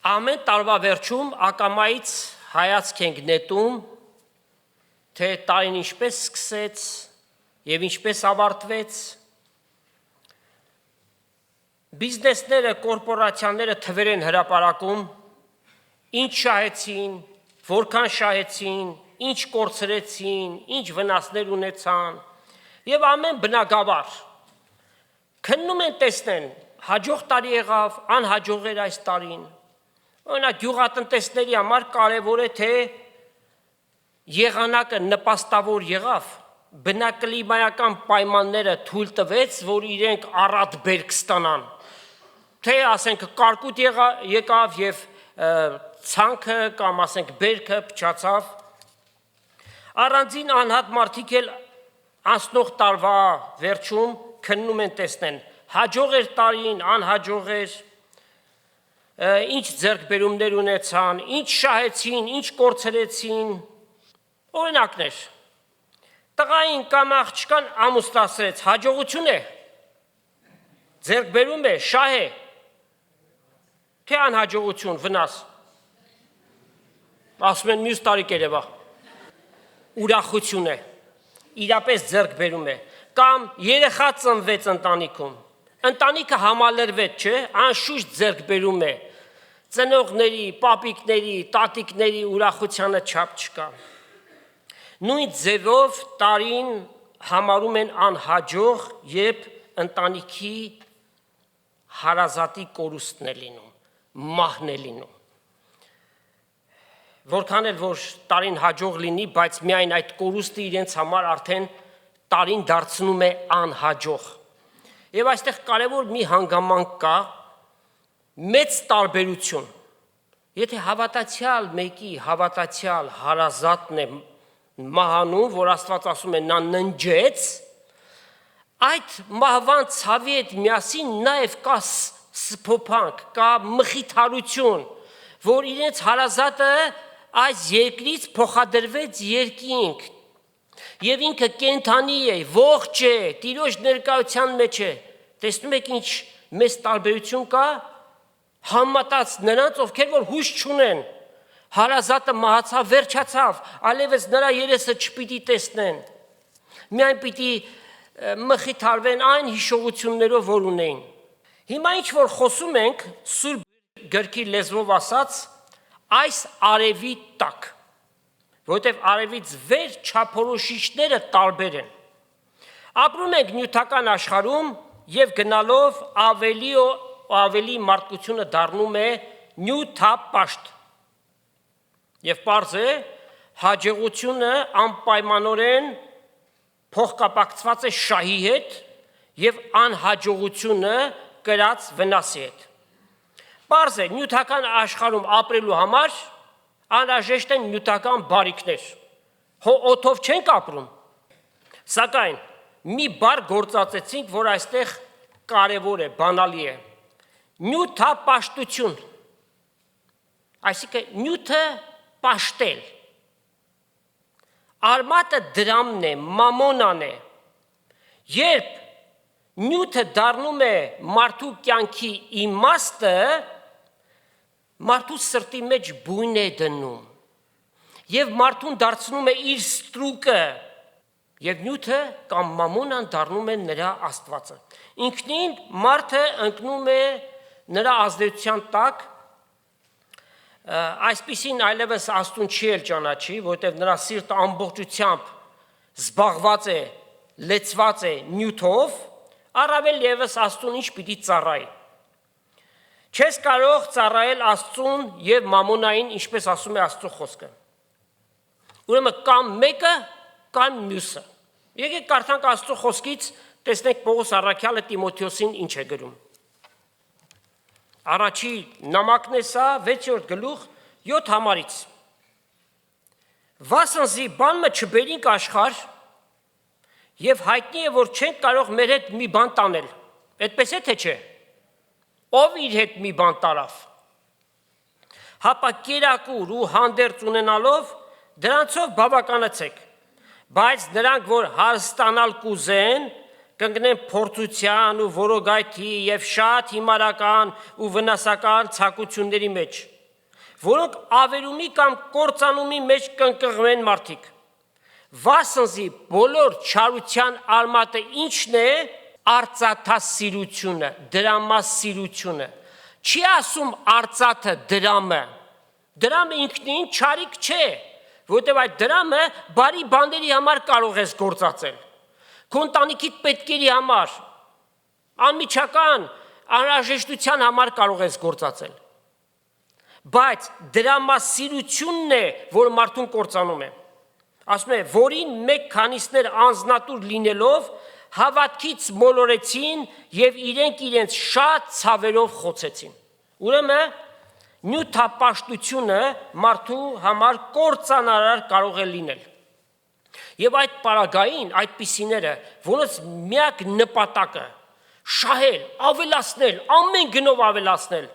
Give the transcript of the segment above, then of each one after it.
Ամեն տարվա վերջում ակամայից հայացք ենք նետում, թե տարին ինչպես սկսեց և ինչպես ավարտվեց, բիզնեսները, կորպորացիաները թվեր են հրապարակում, ինչ շահեցին, որքան շահեցին, ինչ կորցրեցին, ինչ վնասներ ունեցան, և ամեն բնագավառ քննում են տեսնեն, հաջող տարի եղավ, անհաջող էր այս տարին, օրինակ գյուղատնտեսների համար կարևոր է, թե եղանակը նպաստավոր եղավ, բնակլիմայական պայմանները թույլ տվեց, որ իրենք առատ բերք ստանան, թե ասենք կարկուտ եկավ և ցանքը կամ ասենք բերքը փչացավ, առանձին անհատ մարդիկ էլ անցնող տարվա վերջում քննում են տեսնեն, հաջող էր տարին, անհաջող էր, ինչ ձեռքբերումներ ունեցան, ինչ շահեցին, ինչ կորցրեցին, օրինակներ, տղային կամ աղջկան ամուսնացրեց, հաջողություն է, ձեռքբերում է, շահ է, թե անհաջողություն, վնաս, ասում են մյուս տարի կերևա, ուրախություն է, իրապես ձեռքբերում է, կամ երեխա ծնվեց ընտանիքում, ընտանիքը համալրվեց, չէ, անշուշտ ձեռքբերում է, ծնողների, պապիկների, տատիկների ուրախությանը չափ չկա, նույն ձևով տարին համարում են անհաջող, երբ ընտանիքի հարազատի կորուստն է լինում, մահն է լինում, որքան էլ որ տարին հաջող լինի, բայց միայն այդ կորուստը իրենց համար արդեն տարին դարձնում է անհաջող, և այստեղ կարևոր մի հանգամանք կա, մեծ տարբերություն, եթե հավատացյալ մեկի, հավատացյալ հարազատն է մահանում, որ Աստված ասում է նա ննջեց, այդ մահվան ցավի հետ միասին նաև կա սփոփանք, կա մխիթարություն, որ իրենց հարազատը այս երկրից փոխադրվեց երկինք, եւ ինքը կենթանի է, ողջ է, Տիրոջ ներկայության մեջ է։ Տեսնում եք ինչ մեծ տարբերություն կա համատած նրանց, ովքեր որ հույս չունեն, հարազատը մահացավ, վերջացավ, այլևս նրա երեսը չպիտի տեսնեն, միայն պիտի մխիթարվեն այն հիշողություններով, որ ունեին։ Հիմա ինչ որ խոսում ենք Սուրբ գրքի լեզվով ասած, այս արևի տակ, որտեղ արևից վեր չափորոշիչները տարբեր են։ Ապրում ենք նյութական աշխարհում եւ գնալով ավելի մարդկությունը դառնում է նյութապաշտ։ Եվ պարզ է, հաջողությունը անպայմանորեն փոխկապակցված է շահի հետ եւ անհաջողությունը կրած վնասի հետ։ Պարզ է, նյութական աշխարհում ապրելու համար անհրաժեշտ են նյութական բարիքներ։ Օդով չենք ապրում։ Սակայն մի բառ գործածեցինք, որ այստեղ կարևոր է, բանալի է։ Նյութապաշտություն։ Այսինքն նյութը պաշտել։ Արմատը դրամն է, մամոնան է։ Երբ նյութը դառնում է մարդու կյանքի իմաստը, մարդու սրտի մեջ բույն է դնում եւ մարդուն դարձնում է իր ստրուկը եւ նյութը կամ մամոնան դառնում է նրա աստվածը։ Ինքնին մարդը ընկնում է նրա ազդեցության տակ, այսպիսին այլևս Աստուն չի էլ ճանաչի, որտեղ նրա սիրտը ամբողջությամբ զբաղված է, լեցված է նյութով, առավել ևս Աստուն ինչ պիտի ծառայի։ Չես կարող ծառայել Աստծուն եւ մամոնային, ինչպես ասում է Աստծո խոսքը։ Ուրեմն կամ մեկը, կամ մյուսը։ Եկեք կարդանք Աստծո խոսքից, տեսնենք Պողոս առաքյալը Տիմոթեոսին ինչ է գրում։ Առաջի նամակն է սա 6-րդ գլուխ 7 համարից։ Վասնզի բանը չբերինք աշխարհ եւ հայտնի է, որ չենք կարող մեր հետ մի բան տանել։ Այդպես է թե չէ։ Ով իր հետ մի բան տարավ։ Հապա կերակուր ու հանդերձ ունենալով դրանցով բավականացեք, բայց նրանք, որ հարստանալ կուզեն, կընկնեն փորձության ու որոգայթի եւ շատ հիմարական ու վնասական ցակությունների մեջ, որոնք ավերումի կամ կործանումի մեջ կընկղմեն մարդիկ։ Վասնզի բոլոր չարության արմատը ինչն է, արծաթասիրությունը, դրամասիրությունը։ Չի ասում արծաթը դրամը։ Դրամը ինքնին չարիք չէ, որտեղ այդ դրամը բարի բաների համար կարող ես գործածել։ Քո ընտանիքիդ պետքերի համար, անմիջական անհրաժեշտության համար կարող ես գործածել։ Բայց դրամասիրությունն է, որ մարդուն կործանում է։ Ասում է, որին մեկ քանիսներ անձնատուր լինելով հավատքից մոլորեցին եւ իրենք շատ ցավերով խոցեցին։ Ուրեմն նյութապաշտությունը մարդու համար կործանարար կարող է լինել։ Եվ այդ պարագային այդպիսիները, որոնց միակ նպատակը շահել, ավելացնել, ամեն գնով ավելացնել,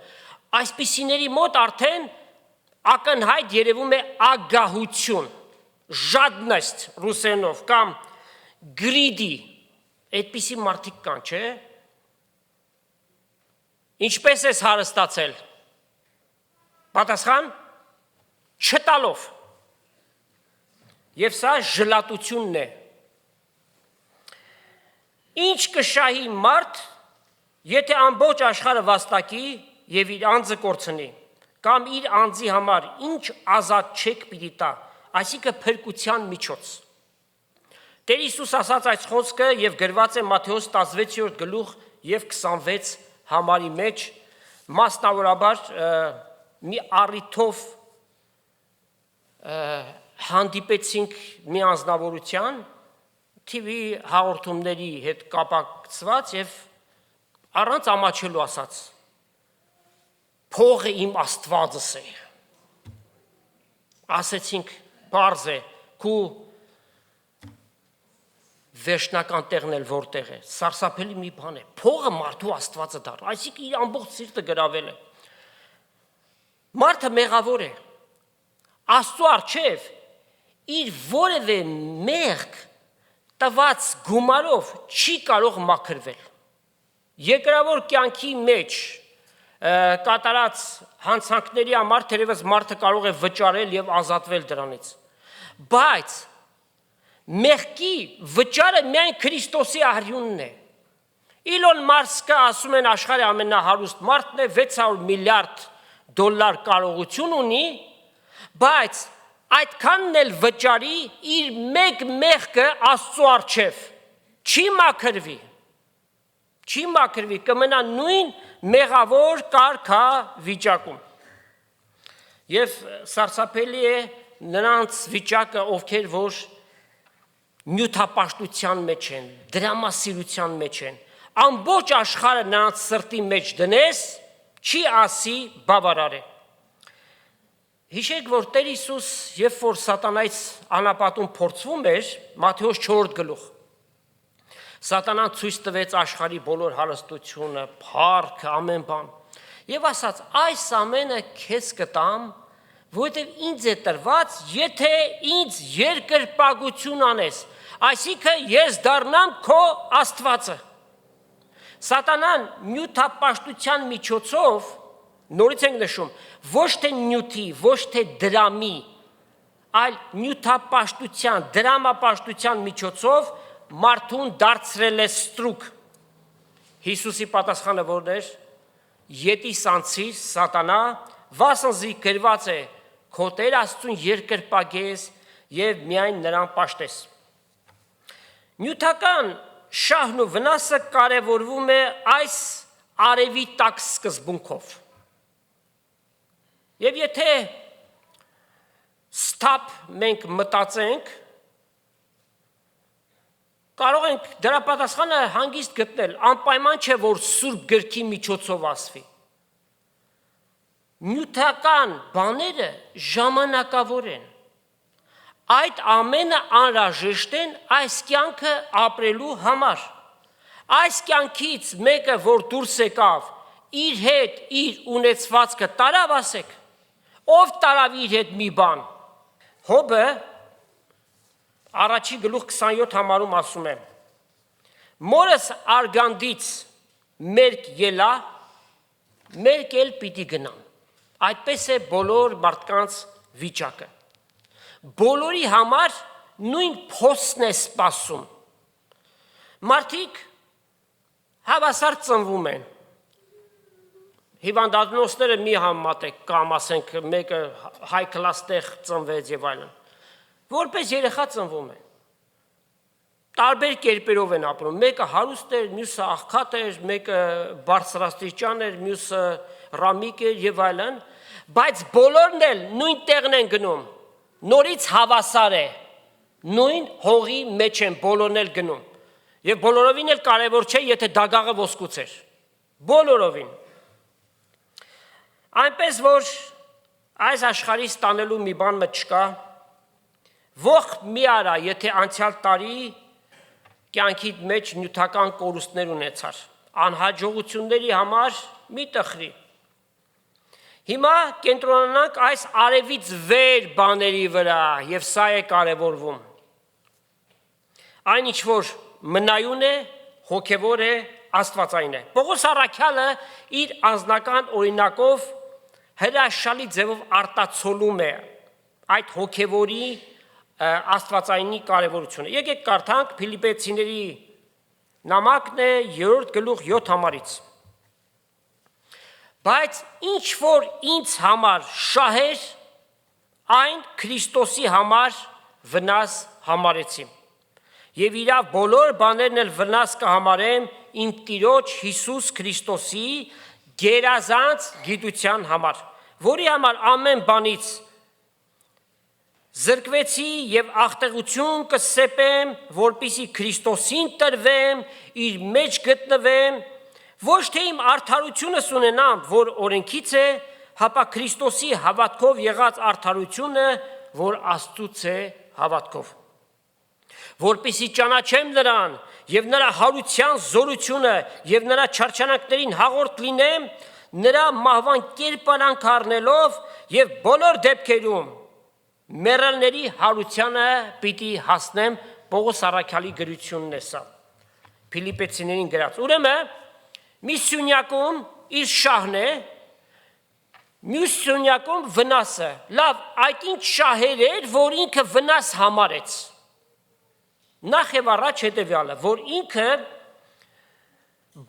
այսպիսիների մոտ արդեն ակնհայտ երևում է ագահություն, ժադնեստ ռուսերենով կամ գրիդի, այդպիսի մարդիկ կան, չէ՞։ Ինչպես ես հարստացել։ Պատասխան չտալով։ Եվ սա ժլատությունն է։ Ինչ կշահի մարդ, եթե ամբողջ աշխարհը վաստակի եւ իր անձը կորցնի, կամ իր անձի համար ինչ ազատ չեք պիտի տա, այսինքն փրկության միջոց։ Տեր Հիսուս ասաց այս խոսքը եւ գրված է Մատթեոս 16-րդ գլուխ եւ 26 համարի մեջ, մասնավորաբար մի առիթով հանդիպեցինք մի անձնավորության TV հաղորդումների հետ կապակցված եւ առանց ամաչելու ասաց. Փողը իմ Աստվածս է։ Ասեցինք, բարձ է, քու վերջնական տեղն էլ որտեղ է, սարսափելի մի բան է, փողը մարդու Աստվածը դառ, այսինքն իր ամբողջ սիրտը գրավել է։ Մարդը մեղավոր է, Աստծո առջև իր որևէ մեղք տված գումարով չի կարող մաքրվել։ Երկրավոր կյանքի մեջ կատարած հանցանքների համար թերևս մարդը կարող է վճարել եւ ազատվել դրանից, բայց մեղքի վճարը միայն Քրիստոսի արյունն է։ Իլոն Մասկը ասում են աշխարհի ամենահարուստ մարդն է, 600 միլիարդ դոլար կարողություն ունի, բայց այդքանն էլ վճարի իր մեկ մեղքը Աստծո առջև չի մաքրվի, կմնա նույն մեղավոր կարգավիճակում։ Եվ սարսափելի է նրանց վիճակը, ովքեր որ նյութապաշտության մեջ են, դրամասիրության մեջ են, ամբողջ աշխարհը նրանց սրտի մեջ դնես, չի ասի բավարար է։ Հիշեք, որ Տեր Հիսուս, երբ որ սատանայից անապատում փորձվում էր, Մատթեոս 4 գլուխ, սատանան ցույց տվեց աշխարհի բոլոր հարստությունը, փառքը, ամեն բան, եւ ասաց, այս ամենը քեզ կտամ, որովհետև ինձ է տրված, եթե ինձ երկրպագություն անես, այսինքն ես դառնամ քո Աստվածը։ Սատանան նյութապաշտության միջոցով, նորից ենք նշում, ոչ թե նյութի, ոչ թե դրամի, այլ նյութապաշտության, դրամապաշտության միջոցով մարդուն դարձրել է ստրուկ։ Հիսուսի պատասխանը որն էր, ետի սանցիր սատանա, վասնզի գրված է, քո Տեր Աստծուն երկրպագես եւ միայն նրան պաշտես։ Նյութական շահն ու վնասը կարևորվում է այս արևի տակ սկզբունքով։ Եվ եթե ստապ մենք մտածենք, կարող ենք դրա պատասխանը հանգիստ գտնել, անպայման չէ, որ Սուրբ գրքի միջոցով ասվի։ Նյութական բաները ժամանակավոր են։ Այդ ամենը անհրաժեշտ են այս կյանքը ապրելու համար։ Այս կյանքից մեկը, որ դուրս եկավ, իր հետ իր ունեցվածքը տարավ, ասեք, ով տարավ իր հետ մի բան։ Հոբը առաջի գլուխ 27 համարում ասում է. Մորս արգանդից մերկ ելա, մերկ էլ պիտի գնամ։ Այդպես է բոլոր մարդկանց վիճակը։ Բոլորի համար նույն փոստն է սպասում։ Մարդիկ հավասար ծնվում են։ Հիվանդանոցները մի համատեք, կամ ասենք մեկը high class տեղ ծնվեց եւ այլն։ Որպես երեխա ծնվում են։ Տարբեր կերպերով են ապրում։ Մեկը հարուստ էր, մյուսը աղքատ էր, մեկը բարձրաստիճան էր, մյուսը ռամիկ էր եւ այլն, բայց բոլորն էլ նույն տեղն են գնում։ Նորից հավասար է։ Նույն հողի մեջ են բոլորն էլ գնում։ Եվ բոլորովին էլ կարևոր չէ, եթե դագաղը ոսկուց էր։ Բոլորովին։ Այնպես որ այս աշխարհի ստանելու մի բան մը չկա, ողջ մի արա, եթե անցյալ տարի կյանքի մեջ նյութական կորուստներ ունեցար, անհաջողությունների համար մի տխրի։ Հիմա կենտրոնանանք այս արևից վեր բաների վրա, եւ սա է կարևորվում։ Այն ինչ որ մնայուն է, հոգևոր է, աստվածային է։ Պողոս առաքյալը իր անձնական օրինակով հրաշալի ձևով արտացոլում է այդ հոգևորի աստվածայինի կարևորությունը։ Եկեք կարդանք Փիլիպպեցիների նամակն է 3 գլուխ 7 համարից։ Բայց ինչ որ ինձ համար շահեր, այն Քրիստոսի համար վնաս համարեցի։ Եվ իրավ բոլոր բաներն էլ վնաս կհամարեմ իմ Տիրոջ Հիսուս Քրիստոսի գերազանց գիտության համար, որի համար ամեն բանից զրկվեցի եւ աղտեղություն կսեպեմ, որպիսի Քրիստոսին տրվեմ, իր մեջ գտնվեմ, ոչ թե իմ արդարությունս ունենամ, որ օրենքից է, հապա Քրիստոսի հավատքով եղած արդարությունը, որ Աստծուց է հավատքով։ որպեսզի ճանաչեմ նրան եւ նրա հարության զորությունը եւ նրա չարչարանքներին հաղորդ լինեմ, նրա մահվան կերպարանք առնելով եւ բոլոր դեպքերում մեռելների հարությանը պիտի հասնեմ։ Պողոս առաքյալի գրությունն է սա, Փիլիպպեցիներին գրած։ Ուրեմն մի սյունյակում իր շահն է, մյուս սյունյակում վնասը։ Լավ, այդ ինչ շահեր էր, որ ինքը վնաս համարեց։ Նախ եւ առաջ հետեւյալը, որ ինքը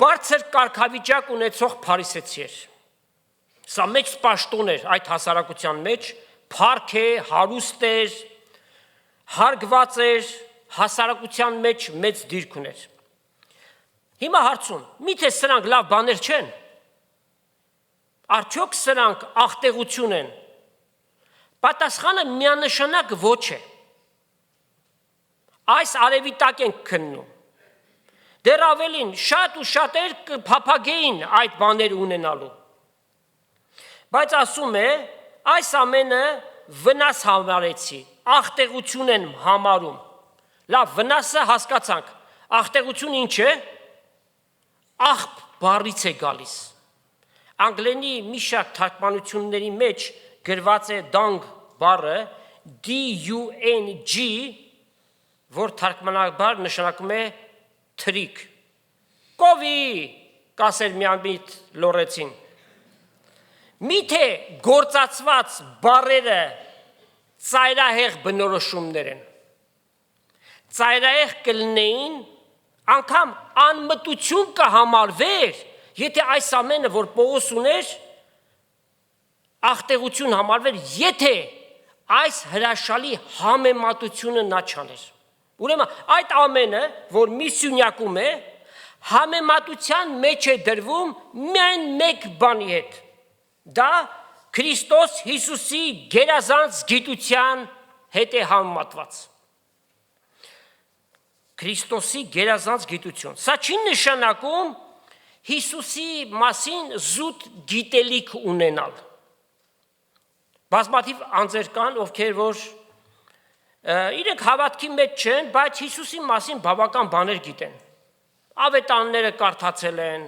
բարձր կարգավիճակ ունեցող փարիսեցի էր։ Սա մեծ պաշտոն էր այդ հասարակության մեջ, փառք է, հարուստ էր, հարգված էր, հասարակության մեջ մեծ դիրք ուներ։ Հիմա հարցում, միթե սրանք լավ բաներ չեն։ Արդյոք սրանք աղտեղություն են։ Պատասխանը միանշանակ ոչ է։ Այս արևի տակ ենք քննում։ Դեռ ավելին, շատ ու շատեր կփափագեին այդ բաները ունենալու։ Բայց ասում է, այս ամենը վնաս համարեցի, աղտեղություն են համարում։ Լավ, վնասը հասկացանք, աղտեղություն ինչ է։ Աղբ բառից է գալիս։ Անգլենի մի շարք թարգմանությունների մեջ գրված է dung բառը D-U-N-G, որ թարգմանաբար նշանակում է թրիկ։ Կովի, կասեր մի անմիտ լորեցին։ Միթե գործածված բառերը ծայրահեղ բնորոշումներ են։ Ծայրահեղ կլինեին, անգամ անմտություն կհամարվեր, եթե այս ամենը, որ Պողոս ուներ, աղտեղություն համարվեր, եթե այս հրաշալի համեմատությունը նա չաներ։ Ուրեմն այդ ամենը, որ մի սյունյակում է, համեմատության մեջ է դրվում միայն մեկ բանի հետ։ Դա Քրիստոս Հիսուսի գերազանց գիտության հետ է համեմատված։ Քրիստոսի գերազանց գիտություն։ Սա չի նշանակում Հիսուսի մասին զուտ գիտելիք ունենալ։ Բազմաթիվ անձեր կան, ովքեր որ իրենք հավատքի մեջ չեն, բայց Հիսուսի մասին բավական բաներ գիտեն։ Ավետարանները կարդացել են,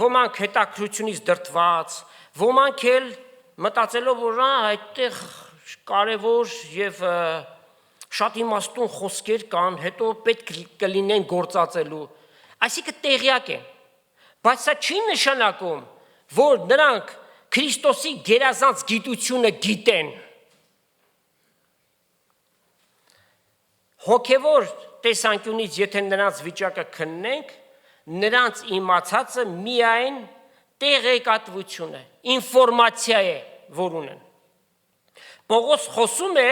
ոմանք հետաքրությունից դրդված, ոմանք էլ մտածելով, որ այդտեղ կարևոր եւ շատ իմաստուն խոսքեր կան, հետո պետք կլինեն գործածելու։ Այսինքն տեղյակ են, բայց սա չի նշանակում, որ նրանք Քրիստոսի գերազանց գիտությունը գիտեն։ Հոգևոր տեսանկյունից, եթե նրանց վիճակը քննենք, նրանց իմացածը միայն տեղեկատվություն է, ինֆորմացիա է, որ ունեն։ Պողոս խոսում է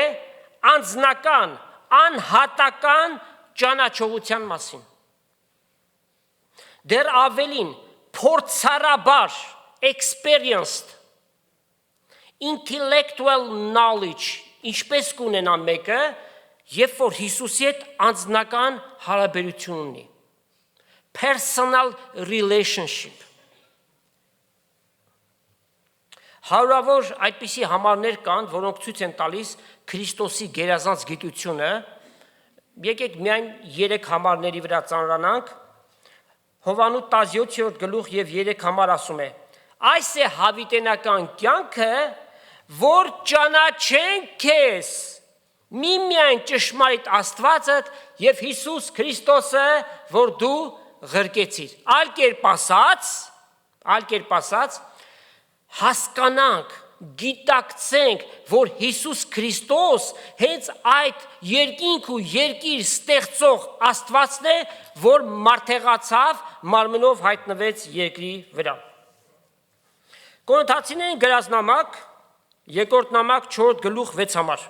անձնական, անհատական ճանաչողության մասին։ Դեռ ավելին, փորձարաբար, experienced, intellectual knowledge, ինչպես կունենա մեկը, երբ որ Հիսուսի հետ անձնական հարաբերություն ունի։ Personal relationship։ Հարյուրավոր այդպիսի համարներ կան, որոնք ցույց են տալիս Քրիստոսի գերազանց գիտությունը։ Եկեք միայն 3 համարների վրա ծանրանանք։ Հովանու 17-րդ գլուխ եւ 3 համար ասում է. այս է հավիտենական կյանքը, որ ճանաչեն քեզ, միմիայն ճշմարիտ Աստվածդ եւ Հիսուս Քրիստոսը, որ դու ղրկեցիր։ Այլ կերպ ասած, հասկանանք, գիտակցենք, որ Հիսուս Քրիստոս հենց այդ երկինք ու երկիր ստեղծող Աստվածն է, որ մարդեղացավ, մարմնով հայտնվեց երկրի վրա։ Կորինթացիներին գրած նամակ, երկրորդ նամակ 4 գլուխ 6 համար։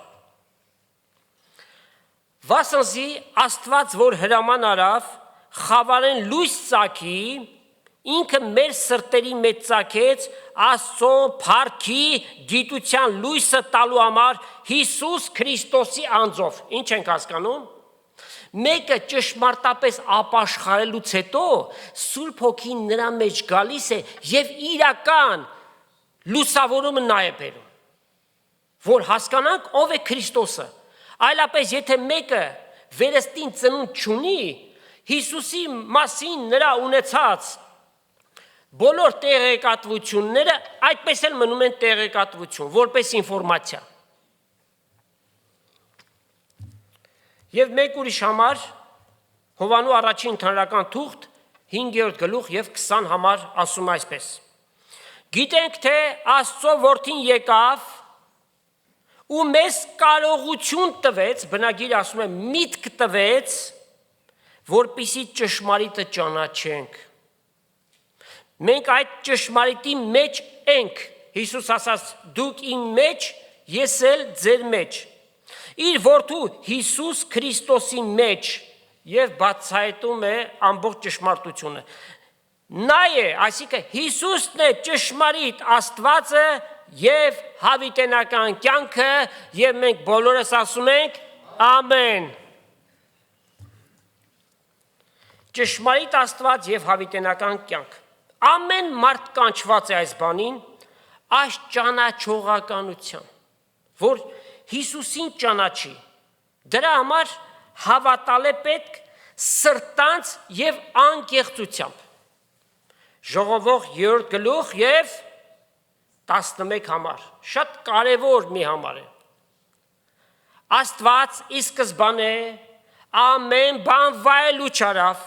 Վասնզի Աստված, որ հրաման արավ, խավարեն լույս ծագի, ինքը մեր սրտերի մեջ ծագեց Աստծո փառքի գիտության լույսը տալու համար Հիսուս Քրիստոսի անձով։ Ինչ ենք հասկանում։ Մեկը ճշմարտապես ապաշխարելուց հետո Սուրբ Հոգին նրա մեջ գալիս է եւ իրական լուսավորումը նա է բերում, որ հասկանանք ով է Քրիստոսը։ Այլապես եթե մեկը վերստին ծնունդ չունի, Հիսուսի մասին նրա ունեցած բոլոր տեղեկատվությունները այդպես էլ մնում են տեղեկատվություն, որպես ինֆորմացիա։ Եվ մեկ ուրիշ համար Հովանու առաջին ընդհանրական թուղթ 5-րդ գլուխ եւ 20 համար ասում այսպես. Գիտենք, թե Աստծո որդին եկավ ու մեզ կարողություն տվեց, բնագիրը ասում է միտք տվեց, որպեսզի ճշմարիտը ճանաչենք։ Մենք այդ ճշմարիտի մեջ ենք, Հիսուս ասաց, դուք իմ մեջ, ես էլ ձեր մեջ։ Իր որդու Հիսուս Քրիստոսի մեջ եւ բացահայտում է ամբողջ ճշմարտությունը։ Նա է, այսինքն Հիսուսն է ճշմարիտ Աստվածը եւ հավիտենական կյանքը եւ մենք բոլորս ասում ենք ամեն։ Ճշմարիտ Աստված եւ հավիտենական կյանք։ Ամեն մարդ կանչված է այս բանին, այս ճանաչողականության, որ Հիսուսին ճանաչի։ Դրա համար հավատալ է պետք սրտանց եւ անկեղծությամբ։ Ժողովող 3 գլուխ եւ 11 համար, շատ կարևոր մի համար է։ Աստված ի սկզբանե ամեն բան վայելուչ արավ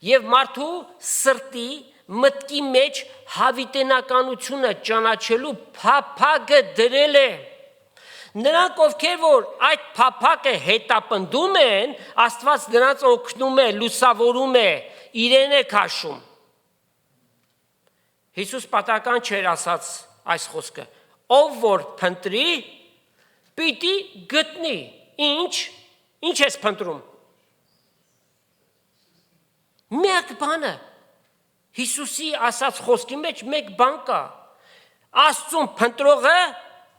եւ մարդու սրտի մտքի մեջ հավիտենականությունը ճանաչելու փափագը դրել է։ Նրանք, ովքեր որ այդ փափագը հետապնդում են, Աստված նրանց օգնում է, լուսավորում է, իրեն է քաշում։ Հիսուս պատական չէր ասած այս խոսքը. ով որ փնտրի, պիտի գտնի։ Ինչ ես փնտրում։ Մեկ բանը Հիսուսի ասած խոսքի մեջ մեկ բան կա։ Աստծուն փնտրողը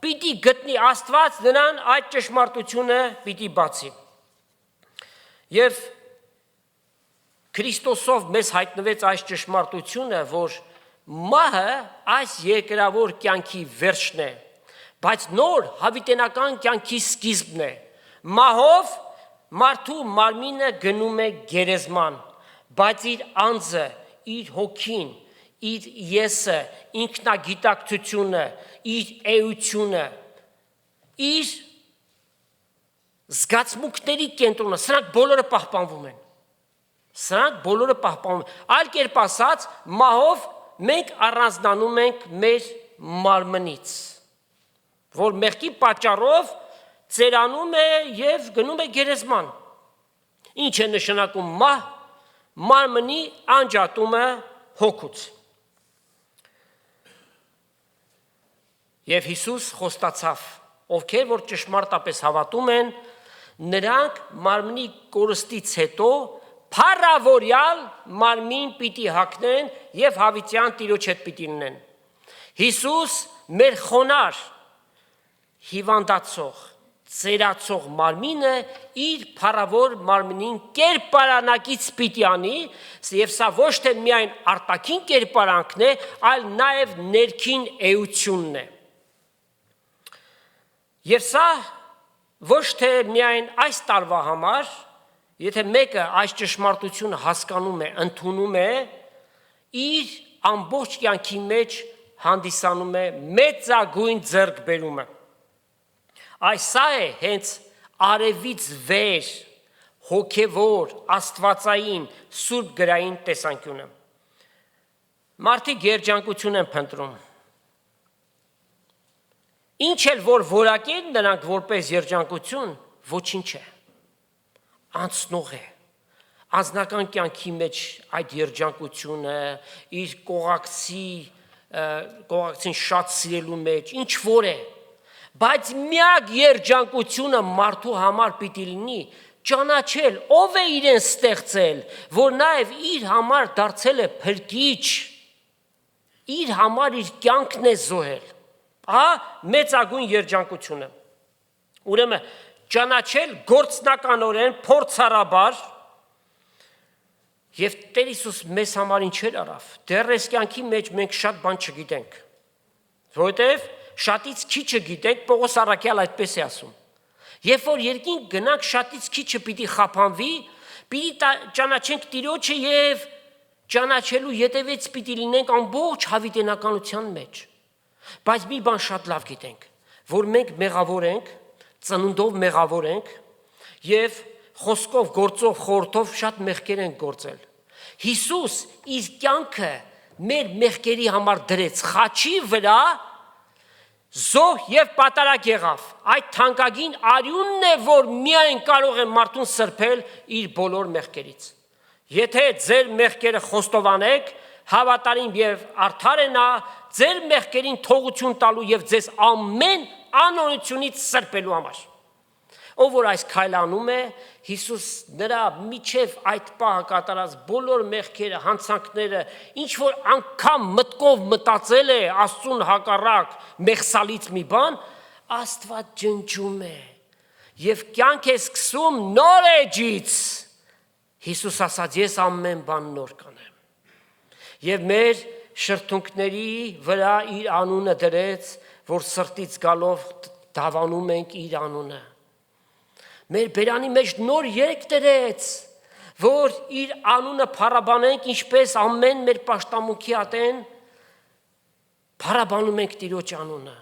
պիտի գտնի, Աստված նրան այդ ճշմարտությունը պիտի բացի։ Եվ Քրիստոսով մեզ հայտնվեց այս ճշմարտությունը, որ մահը այս երկրավոր կյանքի վերջն է, բայց նոր հավիտենական կյանքի սկիզբն է։ Մահով մարդու մարմինը գնում է գերեզման, բայց իր անձը, իր հոգին, իր եսը, ինքնագիտակցությունը, իր էությունը, իր զգացմունքների կենտրոնը, սրանք բոլորը պահպանվում են։ Այլ կերպ ասած, մահով մենք առանձնանում ենք մեր մարմնից, որ մեղքի պատճառով ծերանում է եւ գնում է գերեզման։ Ինչ է նշանակում մահ, մարմնի անջատումը հոգուց։ Եվ Հիսուս խոստացավ, ովքեր որ ճշմարտապես հավատում են, նրանք մարմնի կորստից հետո փառավորյալ մարմին պիտի հագնեն եւ հավիտյան Տիրոջ հետ պիտի լինեն։ Հիսուս մեր խոնար, հիվանդացող, ծերացող մարմինը իր փառավոր մարմնին կերպարանակից պիտի անի, եւ սա ոչ թե միայն արտաքին կերպարանքն է, այլ նաեւ ներքին էությունն է։ Եվ սա ոչ թե միայն այս տարվա համար, եթե մեկը այս ճշմարտությունը հասկանում է, ընդունում է, իր ամբողջ կյանքի մեջ հանդիսանում է մեծագույն ձեռքբերումը։ Այս սա է հենց արևից վեր, հոգևոր, աստվածային, սուրբ գրային տեսանկյունը։ Մարդիկ երջանկություն են փնտրում։ Ինչ էլ որ որակեն նրանք որպես երջանկություն, ոչինչ է։ Անցնող է։ Անձնական կյանքի մեջ այդ երջանկությունը, իր կողակցին շատ սիրելու մեջ, ինչ որ է, բայց միակ երջանկությունը մարդու համար պիտի լինի ճանաչել, ով է իրեն ստեղծել, որ նաև իր համար դարձել է փրկիչ, իր համար իր կյանքն է զոհել։ Ահա մեծագույն երջանկությունը։ Ուրեմն ճանաչել գործնականորեն, փորձառաբար, եւ Տեր Հիսուս մեզ համար ինչեր արավ։ Դեռ այս կյանքի մեջ մենք շատ բան չգիտենք, որովհետեւ շատից քիչը գիտենք, Պողոս առաքյալ այդպես է ասում։ Երբ որ երկինք գնանք, շատից քիչը պիտի խափանվի, պիտի ճանաչենք Տիրոջը եւ ճանաչելու յետևից պիտի լինենք ամբողջ հավիտենականության մեջ։ Բայց մի բան շատ լավ գիտենք, որ մենք մեղավոր ենք, ծնունդով մեղավոր ենք եւ խոսքով, գործով, խորհրդով շատ մեղքեր ենք գործել։ Հիսուս իր կյանքը մեր մեղքերի համար դրեց խաչի վրա, զոհ եւ պատարագ եղավ։ Այդ թանկագին արյունն է, որ միայն կարող է մարդուն սրբել իր բոլոր մեղքերից։ Եթե ձեր մեղքերը խոստովանեք, հավատարիմ եւ արդար է նա ձեր մեղքերին թողություն տալու եւ ձեզ ամեն անօրությունից սրբելու համար։ Ով որ այս քայլը անում է, Հիսուս նրա միջև այդ պահը կատարած բոլոր մեղքերը, հանցանքները, ինչ որ անգամ մտքով մտածել է Աստծուն հակառակ մեղսալից մի բան, Աստված ջնջում է եւ կյանք է սկսում նոր էջից։ Հիսուս ասաց, ես ամեն բան նոր կանեմ։ Եվ մեր շրթունքների վրա իր անունը դրեց, որ սրտից գալով դավանում ենք իր անունը։ Մեր բերանի մեջ նոր երկ դրեց, որ իր անունը փառաբանենք, ինչպես ամեն մեր պաշտամունքի ատեն փառաբանում ենք Տիրոջ անունը,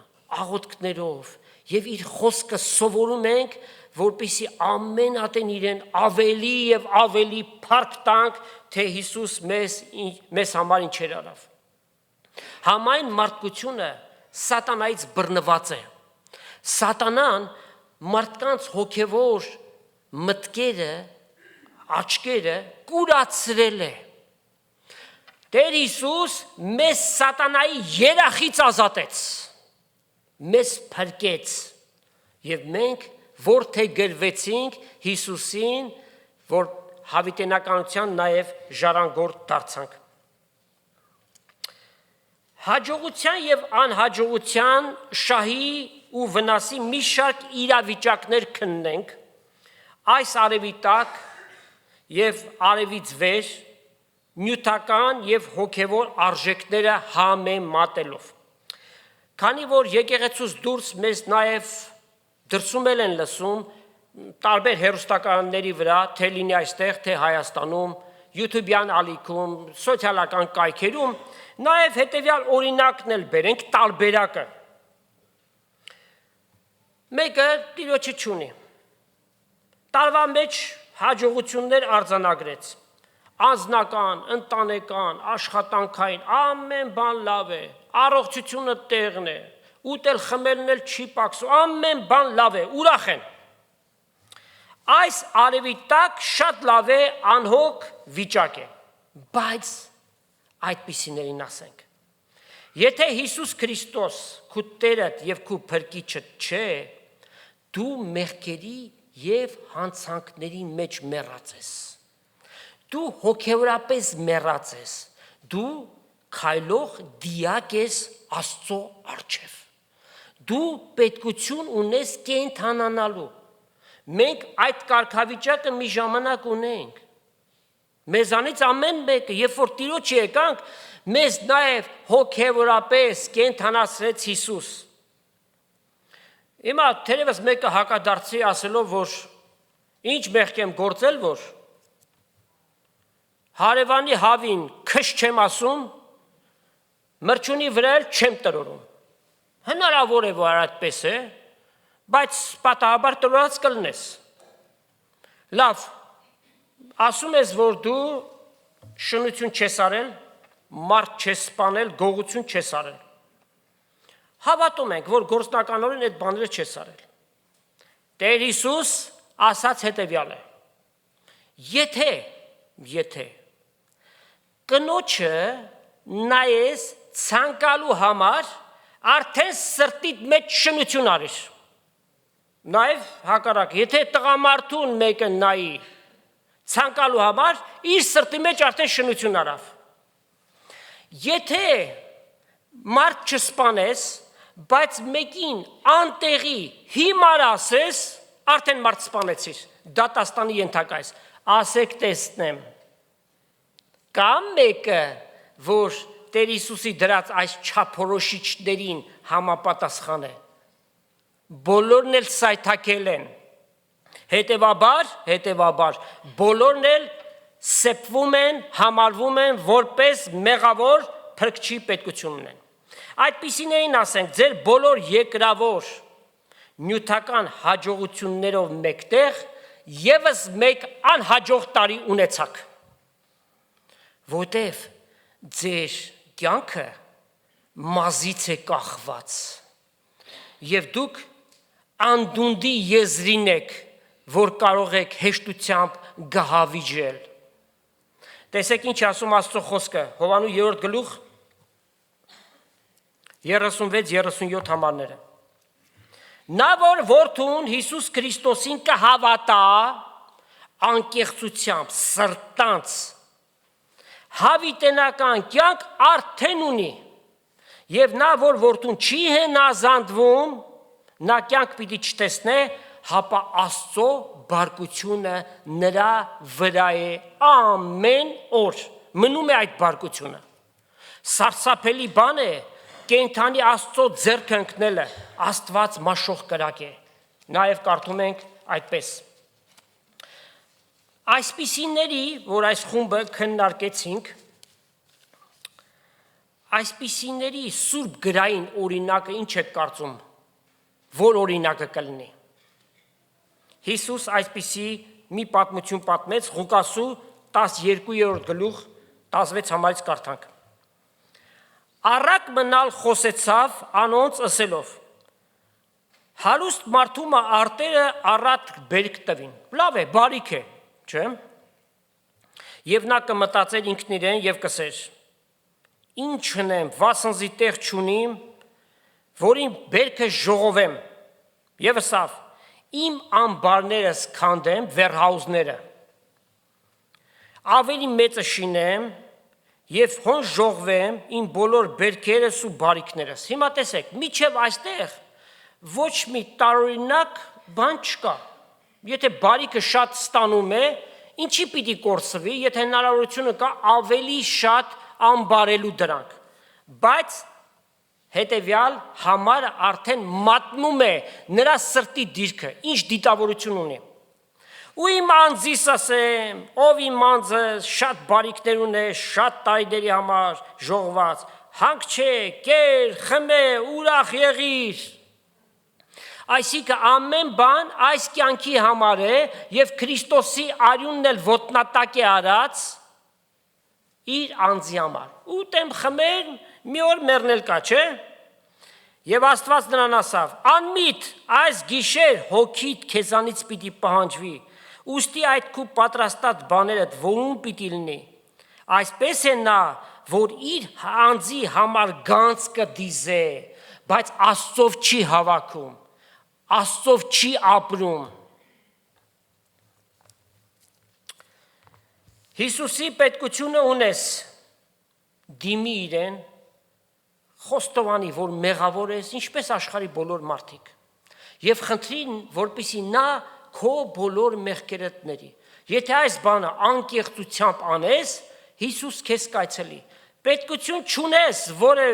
աղոթքներով, եւ իր խոսքը սովորում ենք, որպեսզի ամեն ատեն իրեն ավելի եւ ավելի փառք տանք, թե Հիսուս մեզ համար ինչեր արավ։ Համայն մարդկությունը սատանայից բռնված է։ Սատանան մարդկանց հոգևոր մտքերը, աչքերը կուրացրել է։ Տեր Հիսուս մեզ սատանայի երախից ազատեց, մեզ փրկեց, եւ մենք որդեգրվեցինք Հիսուսին, որ հավիտենականության նաեւ ժառանգորդ դարձանք։ Հաջողության եւ անհաջողության, շահի ու վնասի մի շարք իրավիճակներ քննենք այս արևի տակ եւ արևից վեր նյութական եւ հոգեվոր արժեքները համեմատելով։ Քանի որ եկեղեցուց դուրս մեզ նաեւ դրսում են լսում տարբեր հեռուստակայանների վրա, թե լինի այստեղ, թե Հայաստանում, YouTube-յան ալիքում, սոցիալական կայքերում, նաեւ հետեւյալ օրինակն էլ բերենք տարբերակը։ Մեկը Տիրոջը չունի։ Տարվա մեջ հաջողություններ արձանագրեց։ Անձնական, ընտանեկան, աշխատանքային, ամեն բան լավ է, առողջությունը տեղն է, ուտել խմելն էլ չի պակսում, ամեն բան լավ է, ուրախ են։ Այս արևի տակ շատ լավ է, անհոգ վիճակ է, բայց այդպիսիներին ասենք։ Եթե Հիսուս Քրիստոս քու Տերդ եւ քու Փրկիչդ չէ, դու մեղքերի եւ հանցանքների մեջ մեռած ես։ Դու հոգեորապես մեռած ես։ Դու քայլող դիակ ես Աստծո առջև։ Դու պետքություն ունես կենթանանալու։ Մենք այդ կարգավիճակը մի ժամանակ ունենք։ Մեզանից ամեն մեկը, երբ որ Տիրոջ եկանք, մեզ նաև հոգևորապես կենթանացրեց Հիսուս։ Հիմա թերևս մեկը հակադարձի ասելով, որ ինչ մեղք եմ գործել, որ հարևանի հավին քշ չեմ ասում, մրջունի վրա էլ չեմ տրորում։ Հնարավոր է, որ այդպես է, բայց պատահաբար տրորած կլնես։ Լավ, ասում ես, որ դու շնություն չես արել, մարդ չես սպանել, գողություն չես արել։ Հավատում ենք, որ գործնականորեն այդ բաները չես արել։ Տեր Հիսուս ասաց հետևյալը. Եթե կնոջը նայես ցանկալու համար, արդեն սրտիդ մեջ շնություն արիր։ Նաև հակառակ, եթե տղամարդուն մեկը նայի ցանկալու համար, իր սրտի մեջ արդեն շնություն արավ։ Եթե մարդ չսպանես, բայց մեկին անտեղի հիմար ասես, արդեն մարդ սպանեցիր, դատաստանի ենթակա ես, ասեք տեսնեմ։ Կամ մեկը, որ Տեր Հիսուսի դրած այս չափորոշիչներին համապատասխան է, բոլորն էլ սայթաքել են, Հետևաբար, բոլորն էլ սեփվում են, համարվում են որպես մեղավոր փրկչի պետքություն ունեն։ Այդպիսիներին ասենք, ձեր բոլոր երկրավոր նյութական հաջողություններով մեկտեղ եւս մեկ անհաջող տարի ունեցաք, որտեվ ձեր կյանքը մազից է կախված եւ դուք անդունդի եզրին եք, որ կարող եք հեշտությամբ գահավիժել։ Տեսեք ինչ ասում Աստծո խոսքը, Հովհաննես 3-րդ գլուխ 36-37 համարները։ Նա որ որդուն Հիսուս Քրիստոսին կհավատա անկեղծությամբ սրտանց հավիտենական կյանք արդեն ունի, եւ նա որ որդուն չի հնազանդվում, նա կյանք պիտի չտեսնե, հապա Աստծո բարկությունը նրա վրա է ամեն օր, մնում է այդ բարկությունը։ Սարսափելի բան է կենդանի Աստծո ձեռքը ընկնելը, Աստված մաշող կրակ է։ Նաև կարդում ենք այդպես։ Այսպիսիների, որ այս խումբը քննարկեցինք, այսպիսիների սուրբ գրային օրինակը ինչ է կարծում, որ օրինակը կլինի։ Հիսուս այսպիսի մի պատմություն պատմեց Ղուկասու 12-րդ գլուխ 16 համարից կարդանք։ Առակ մնալ խոսեցավ անոնց ըսելով. հարուստ մարդումը արտերը առատ բերք տվին։ Լավ է, բարիք է, չէ՞։ Եվ նա կմտածեր ինքն իրեն եւ կսեր. ինչ ունեմ, վասնզի տեղ չունիմ, որին բերքը ժողովեմ, եւ ասավ. իմ ամբարներս քանդեմ, վերհաուզները, ավելի մեծը շինեմ եւ հոն ժողվեմ իմ բոլոր բերքերս ու բարիքներս։ Հիմա տեսեք, միջև այստեղ ոչ մի տարօրինակ բան չկա։ Եթե բարիքը շատ ստանում է, ինչի պիտի կորսվի, եթե հնարավորությունը կա ավելի շատ ամբարելու դրանք։ Բայց հետևյալ համարը արդեն մատնում է նրա սրտի դիրքը, ինչ դիտավորություն ունի։ Ու իմ անձիս ասեմ, ով իմ անձը շատ բարիքներ ունե, շատ տարիների համար ժողված, հանգչե, կեր, խմե, ուրախ եղիր։ Այսինքն ամեն բան այս կյանքի համար է եւ Քրիստոսի արյունն էլ ոտնատակ է արած իր անձի համար։ Ուտեմ խմեմ, մի օր մեռնել կա, չէ՞։ Եվ Աստված նրան ասավ. անմիտ այս գիշեր հոգիդ քեզանից պիտի պահանջվի, ուստի այդ քու պատրաստած բաներդ որում պիտի լինի։ Այսպես է նա, որ իր անձի համար գանձ կդիզե, բայց Աստծով չի հավաքում, Աստծով չի ապրում։ Հիսուսի պետքությունը ունես, դիմի իրեն, խոստովանի, որ մեղավոր ես, ինչպես աշխարհի բոլոր մարդիկ, եւ խնդրին, որպեսզի նա քո բոլոր մեղքերդ ների։ Եթե այս բանը անկեղծությամբ անես, Հիսուս քեզ կայցելի։ Պետքություն չունես, որը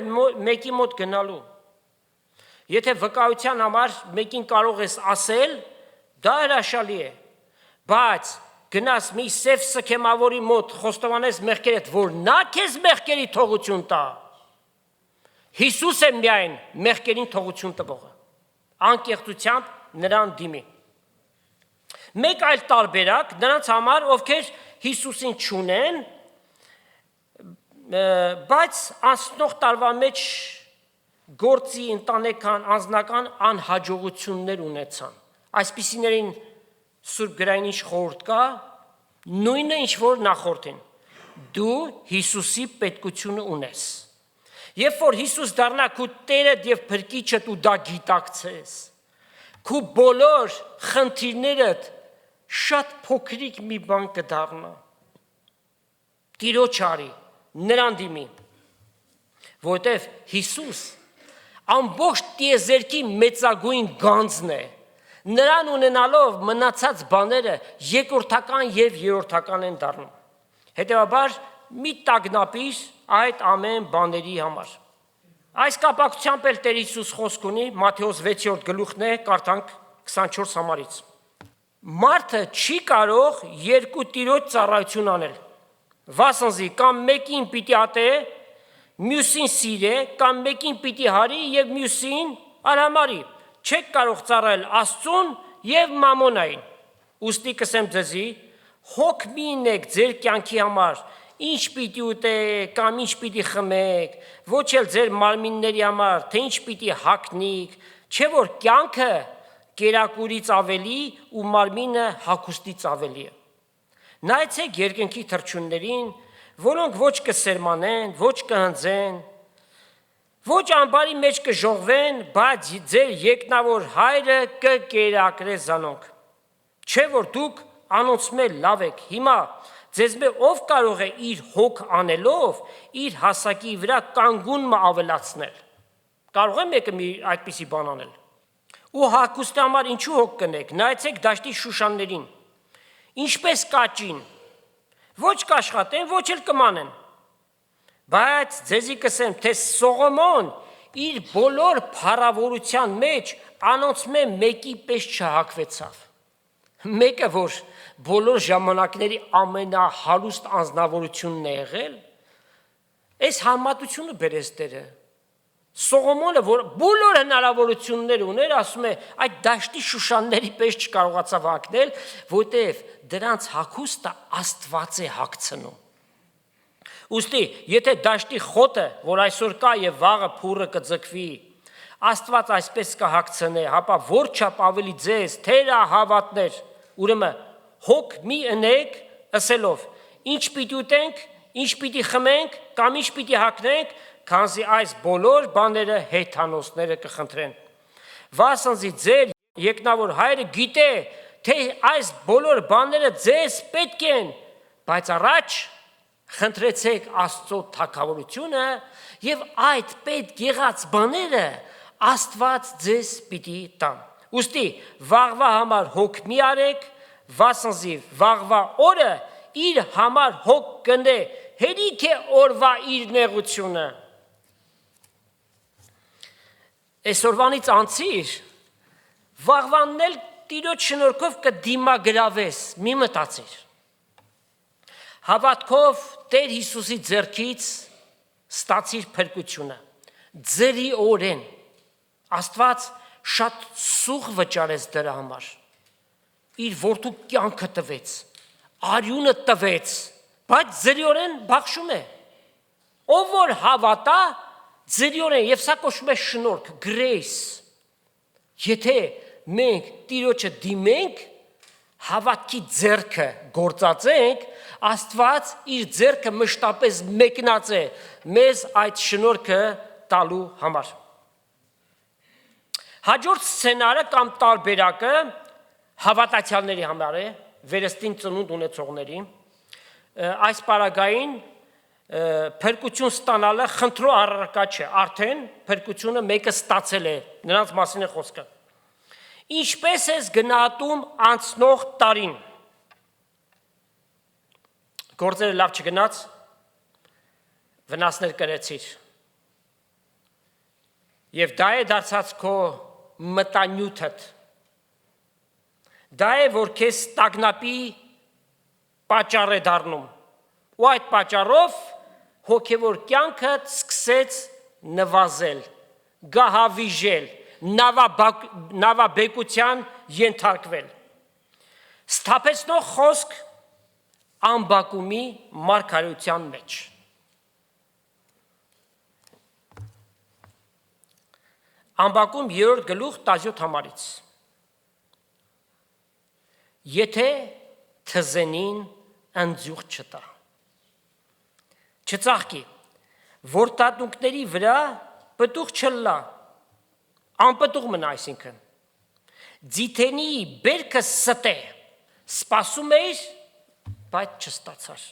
մեկի մոտ գնալու։ Եթե վկայության համար մեկին կարող ես ասել, դա հրաշալի է, բայց գնաս մի սև սքեմավորի մոտ խոստովանես մեղքերդ, որ նա քեզ մեղքերի թողություն տա։ Հիսուս է միայն մեղքերին թողություն տվողը, անկեղծությամբ նրան դիմի։ Մեկ այլ տարբերակ նրանց համար, ովքեր Հիսուսին չունեն, բայց անցնող տարվա մեջ գործի ընտանեկան անձնական անհաջողություններ ունեցան։ Այսպիսիներին Սուրբ գրային ինչ խորհուրդ կա, նույնը ինչ որ նախորդին։ Դու Հիսուսի պետքությունը ունես։ Երբ որ Հիսուս դառնա քո Տերդ եւ Փրկիչդ ու դա գիտակցես, քո բոլոր խնդիրներդ շատ փոքրիկ մի բան կդառնա։ Տիրոջ արի, նրան դիմի, որտեվ Հիսուս ամբողջ տիեզերքի մեծագույն գանձն է։ Նրան ունենալով մնացած բաները երկրորդական եւ երրորդական են դառնում։ Հետևաբար մի տագնապիր այդ ամեն բաների համար։ Այս կապակցությամբ էլ Տեր Հիսուս խոսք ունի, Մատթեոս 6-րդ գլուխն է, կարդանք 24 համարից։ Մարդը չի կարող երկու տիրոջ ծառայություն անել։ Վասնզի կամ մեկին պիտի ատե, մյուսին սիրե, կամ մեկին պիտի հարի եւ մյուսին արհամարի։ Չեք կարող ծառայել Աստծուն եւ մամոնային։ Ուստի կսեմ ձեզի, հոգ մի ունեք ձեր կյանքի համար, ինչ պիտի ուտեք կամ ինչ պիտի խմեք, ոչ էլ ձեր մարմինների համար, թե ինչ պիտի հագնիք, չէ որ կյանքը կերակուրից ավելի ու մարմինը հագուստից ավելի է։ Նայեցեք երկնքի թռչուններին, որոնք ոչ կսերմանեն, ոչ կհնձեն, ոչ ամբարի մեջ կժողվեն, բայց ձեր երկնավոր հայրը կկերակրե զանոնք։ Չէ որ դուք անոնցմել լավ եք, հիմա ձեզմե ով կարող է իր հոգ անելով, իր հասակի վրա կանգունը ավելացնել։ Կարող է մեկը այդպիսի բան անել։ Ու հագուստի համար ինչու հոգ կնեք, նայեցեք դաշտի շուշաններին, ինչպես կաճին, ոչ կաշխատեն, ոչ էլ կմանեն, բայց ձեզի կսեմ, թե Սողոմոն իր բոլոր փառավորության մեջ անոնցմե մեկի պես չհագվեցավ, մեկը որ բոլոր ժամանակների ամենահարուստ անձնավորությունն է եղել, այս համատությունը բերեց Տերը։ Սողոմոնը, որ բոլոր հնարավորություններ ուներ, ասում է, այդ դաշտի շուշանների պես չկարողացավ հագնել, որտեղ դրանց հագուստը Աստված է հագցնում։ Ուստի, եթե դաշտի խոտը, որ այսօր կա եւ վաղը փուրը կձգվի, Աստված այսպես կհագցնե, հապա որչափ ավելի ձեզ, թերահավատներ, ուրեմն հոգ մի ընեք, ասելով, ինչ պիտի ուտենք, ինչ պիտի խմենք, կամ ինչ պիտի հագնենք, քանզի այս բոլոր բաները հեթանոսները կխնդրեն։ Վասնզի ձեր երկնավոր հայրը գիտե, թե այս բոլոր բաները ձեզ պետք են, բայց առաջ խնդրեցեք Աստծո թագավորությունը եւ այդ պետք եղած բաները Աստված ձեզ պիտի տա։ Ուստի վաղվա համար հոգ մի արեք, վասնզի վաղվա օրը իր համար հոգ կնե, հերիք է օրվա իր նեղությունը։ Այսօրվանից անցիր, վաղվանն էլ Տիրոջ շնորհքով կդիմագրավես, մի մտածիր։ Հավատքով Տեր Հիսուսի ձեռքից ստացիր փրկությունը, ձերի օրեն, Աստված շատ սուղ վճարեց դրա համար, իր որդու կյանքը տվեց, արյունը տվեց, բայց ձերի օրեն բախշում է, ով որ հավատա, ձերիորեն, եւ սա կոչվում է շնորհք, grace։ Եթե մենք Տիրոջը դիմենք, հավատքի ձեռքը գործածենք, Աստված իր ձեռքը մշտապես մեկնած է մեզ այդ շնորհքը տալու համար։ Հաջորդ սցենարը կամ տարբերակը հավատացյալների համար է, վերստին ծնունդ ունեցողների, այս պարագային փրկություն ստանալը խնդրո առարկա չէ, արդեն փրկությունը մեկը ստացել է, նրանց մասին է խոսքը։ Ինչպես ես գնահատում անցնող տարին։ Գործերը լավ չգնաց, վնասներ կրեցիր։ Եվ դա է դարձած քո մտանյութդ։ Դա է, որ քեզ ստագնապի պատճառ է դառնում։ Ու այդ պատճառով հոգևոր կյանքդ սկսեց նվազել, գահավիժել, նավաբեկության ենթարկվել։ Սթափեցնող խոսք Ամբակումի մարգարեության մեջ։ Ամբակում 3-րդ գլուխ 17 համարից։ Եթե թզենին ընձյուղ չտա, չծաղկի, որ տատունքների վրա պտուղ չլա, անպտուղ մնա, այսինքն, ձիթենի բերքը ստե, սպասում էիր, բայց չստացար։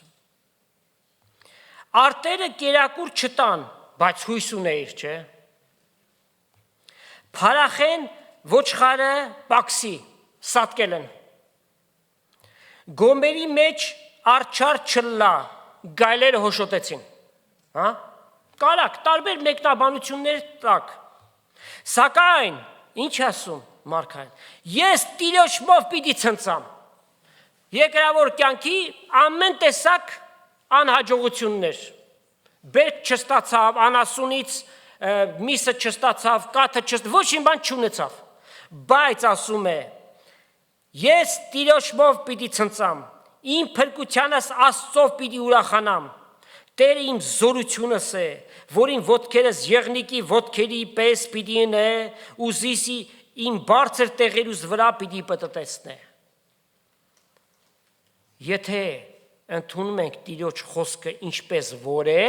Արտերը կերակուր չտան, բայց հույս ունեիր, չէ։ Փարախեն ոչխարը պաքսի, սատկել են։ Գոմերի մեջ արջար չլա, գայլերը հոշոտեցին, հա? Կարակ, տարբեր մեկնաբանություններ տակ, սակայն, ինչ ասում, Մարգարեն։ Ես Տիրոջով պիտի ցնծամ։ Երկրավոր կյանքի ամեն տեսակ անհաջողություններ։ Բերք չստացավ, անասունից միսը չստացավ, կաթը չստացավ, ոչ մի բան չունեցավ։ Բայց ասում է, ես Տիրոջով պիտի ցնծամ, իմ փրկությանս Աստծով պիտի ուրախանամ։ Տերը իմ զորությունս է, որին ոտքերս եղնիկի ոտքերի պես պիտի ընե, ուզիսի իմ բարձր տեղերուս վրա պիտի պտտեցնե։ Եթե ընդունում ենք Տիրոջ խոսքը ինչպես որ է,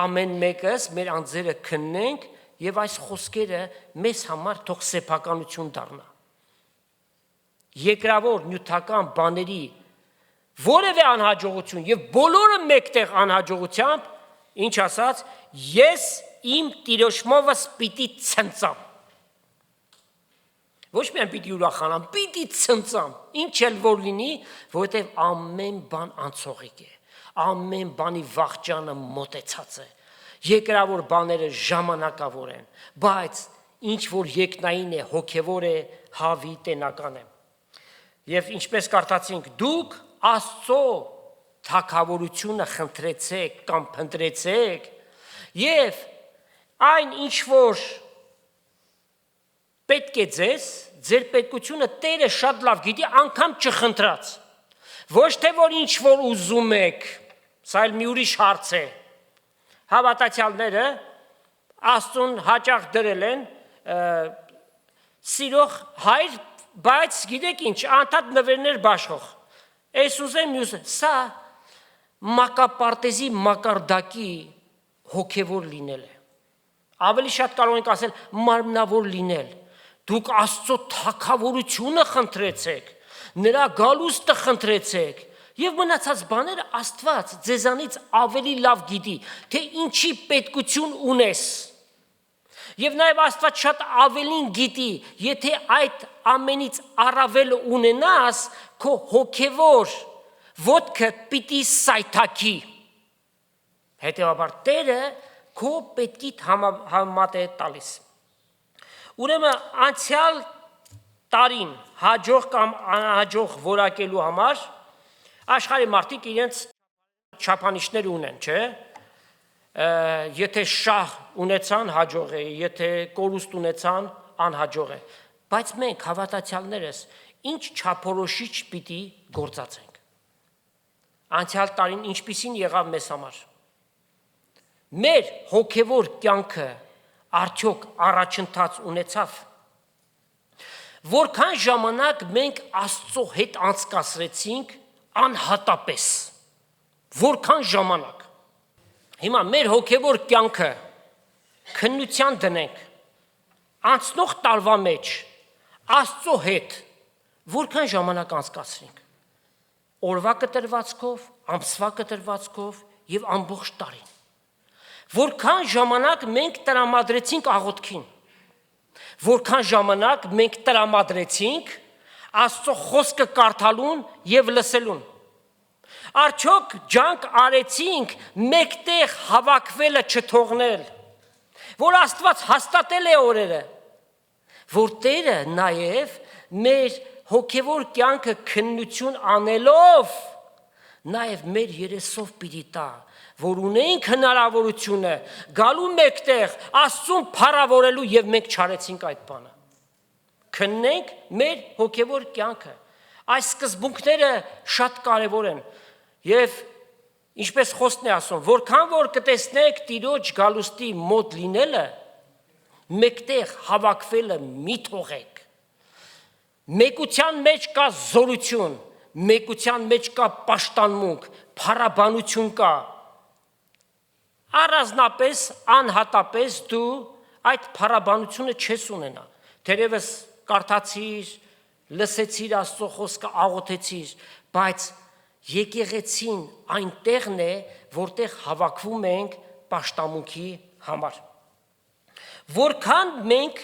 ամեն մեկս մեր անձերը քննենք եւ այս խոսքերը մեզ համար թող սեփականություն դառնա։ Երկրավոր նյութական բաների որևէ անհաջողություն եւ բոլորը մեկտեղ անհաջողությամբ, ինչ ասած, ես իմ Տիրոջովս պիտի ցնծամ։ Ոչ միայն պիտի ուրախանամ, պիտի ցնծամ, ինչ էլ որ լինի, որովհետև ամեն բան անցողիկ է, ամեն բանի վախճանը մոտեցած է, երկրավոր բաները ժամանակավոր են, բայց ինչ որ երկնային է, հոգևոր է, հավի տենական է։ Եվ ինչպես կարդացինք, դուք Աստծո թագավորությունը խնդրեցեք կամ փնտրեցեք եւ այն ինչ որ պետք է ձեր պետքությունը Տերը շատ լավ գիտի, անգամ չխնդրած։ Ոչ թե որ ինչ որ ուզում եք, սա էլ մի ուրիշ հարց է։ Հավատացյալները Աստծուն հաճախ դրել են սիրող հայր, բայց գիտեք ինչ, անդադ նվերներ բաշխող։ Այս ուզեմ մյուս, սա մակապարտեզի մակարդակի հոգևոր լինել է։ Ավելի շատ կարող ենք ասել մարմնավոր լինել։ Դուք Աստծո թագավորությունը խնդրեցեք, նրա գալուստը խնդրեցեք, եւ մնացած բաները Աստված ձեզանից ավելի լավ գիտի, թե ինչի պետքություն ունես։ Եվ նաև Աստված շատ ավելին գիտի, եթե այդ ամենից առավել ունենաս, քո հոգևոր ոտքը պիտի սայթաքի։ Հետևաբար Տերը քո պետքիդ համեմատ է տալիս։ Ուրեմն անցյալ տարին հաջող կամ անհաջող որակելու համար աշխարհի մարդիկ իրենց չափանիշներ ունեն, չէ՞։ Եթե շահ ունեցան հաջող է, եթե կորուստ ունեցան անհաջող է, բայց մենք հավատացյալներս ինչ չափորոշիչ պիտի գործածենք։ Անցյալ տարին ինչպիսին եղավ մեզ համար։ Մեր հոգևոր կյանքը արդյոք առաջընթաց ունեցավ։ Որքան ժամանակ մենք Աստծո հետ անցկացրեցինք անհատապես։ Որքան ժամանակ։ Հիմա մեր հոգևոր կյանքը քննության դնենք, անցնող տարվա մեջ, Աստծո հետ, որքան ժամանակ անցկացրինք, օրվա կտրվածքով, ամսվա կտրվածքով և ամբողջ տարին, որքան ժամանակ մենք տրամադրեցինք աղոթքին, որքան ժամանակ մենք տրամադրեցինք Աստծո խոսքը կարդալուն և լսելուն, արդյոք ջանք արեցինք մեկտեղ հավաքվելը չթողնել, որ Աստված հաստատել է օրերը, որ Տերը նաև մեր հոգևոր կյանքը քննություն անելով, նաև մեր երեսով պիտի տա, որ ունենք հնարավորությունը գալու մեկտեղ Աստծուն փառավորելու և մենք չարեցինք այդ բանը։ Քննենք մեր հոգևոր կյանքը։ Այս սկզբունքները շատ կարևոր են։ Եվ ինչպես խոսքն է ասում, որքան որ կտեսնեք Տիրոջ գալուստի մոտ լինելը, մեկտեղ հավաքվելը մի թողեք։ Մեկության մեջ կա զորություն, մեկության մեջ կա պաշտանմունք, փառաբանություն կա։ Առանձնապես, անհատապես դու այդ փառաբանությունը չես ունենա։ Թերևս կարդացիր, լսեցիր Աստծո խոսքը, աղոթեցիր, բայց եկեղեցին այնտեղն է, որտեղ հավաքվում ենք պաշտամունքի համար։ Որքան մենք